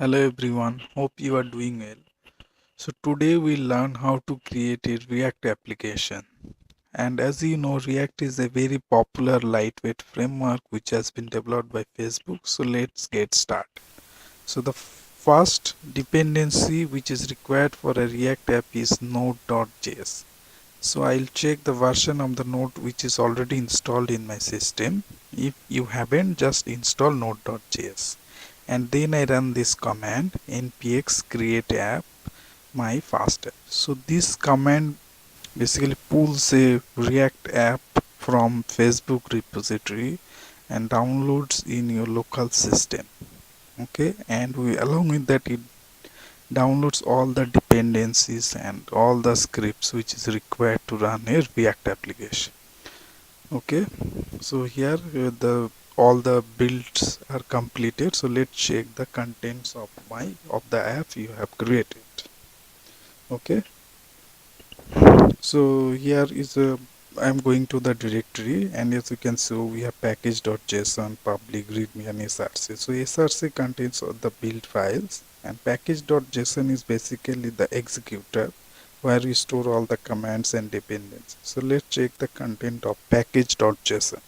Hello everyone, hope you are doing well. So today we'll learn how to create a React application. And as you know, React is a very popular lightweight framework which has been developed by Facebook. So let's get started. So the first dependency which is required for a React app is Node.js. So I'll check the version of the Node which is already installed in my system. If you haven't, just install Node.js. And then I run this command npx create app my fast app. So this command basically pulls a React app from Facebook repository and downloads in your local system. Okay, and along with that it downloads all the dependencies and all the scripts which is required to run a React application. Okay, so here the all the builds are completed. So let's check the contents of the app you have created. Okay, so here is a I'm going to the directory, and as you can see we have package.json, public, readme and src. So src contains all the build files, and package.json is basically the executor where we store all the commands and dependencies. So let's check the content of package.json.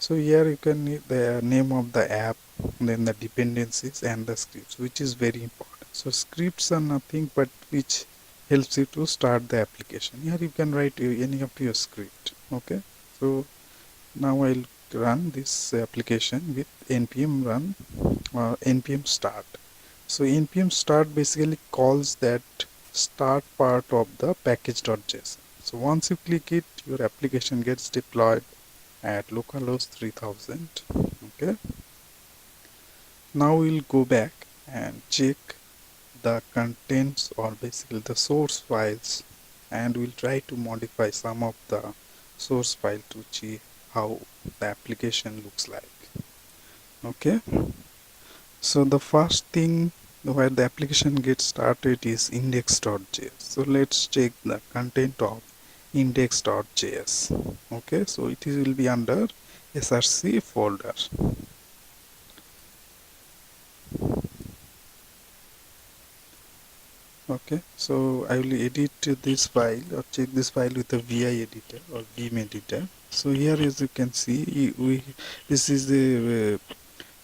So here you can need the name of the app, then the dependencies and the scripts, which is very important. So scripts are nothing but which helps you to start the application. Here you can write any of your script. Okay, so now I'll run this application with npm run or npm start. So npm start basically calls that start part of the package.json. So once you click it, your application gets deployed at localhost 3000. Okay, now we'll go back and check the contents, or basically the source files, and we'll try to modify some of the source file to see how the application looks like. Okay, so the first thing where the application gets started is index.js. So let's check the content of index.js. Okay, so it will be under src folder. Okay, so I will edit this file or check this file with a vi editor or vim editor. So here, as you can see, this is the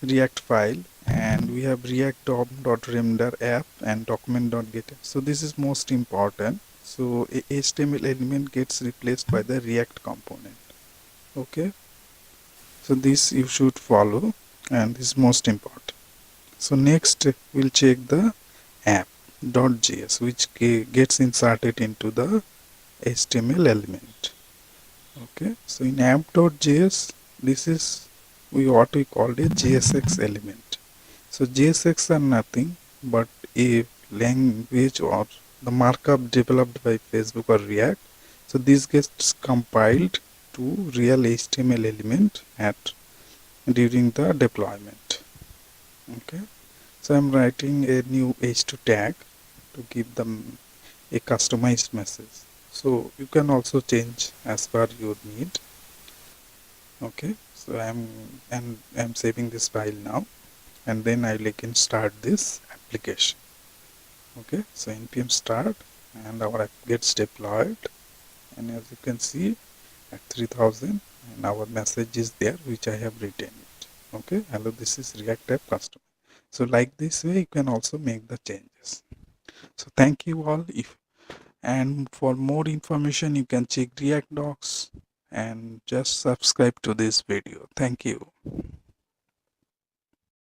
react file, and we have react.render app and document.get. So this is most important. So a HTML element gets replaced by the react component. Okay, so this you should follow, and this is most important. So next we'll check the app.js, which gets inserted into the HTML element. Okay, so in app.js, this is what we call a JSX element. So JSX are nothing but a language or the markup developed by Facebook or React. So this gets compiled to real HTML element during the deployment. Okay, so I'm writing a new h2 tag to give them a customized message. So you can also change as per your need. Okay, so I'm saving this file now, and then I can start this application. Okay, so npm start, and our app gets deployed, and as you can see at 3000, and our message is there which I have written it. Okay, hello, this is React app customer. So like this way you can also make the changes. So thank you all. And for more information you can check React docs, and just subscribe to this video. Thank you.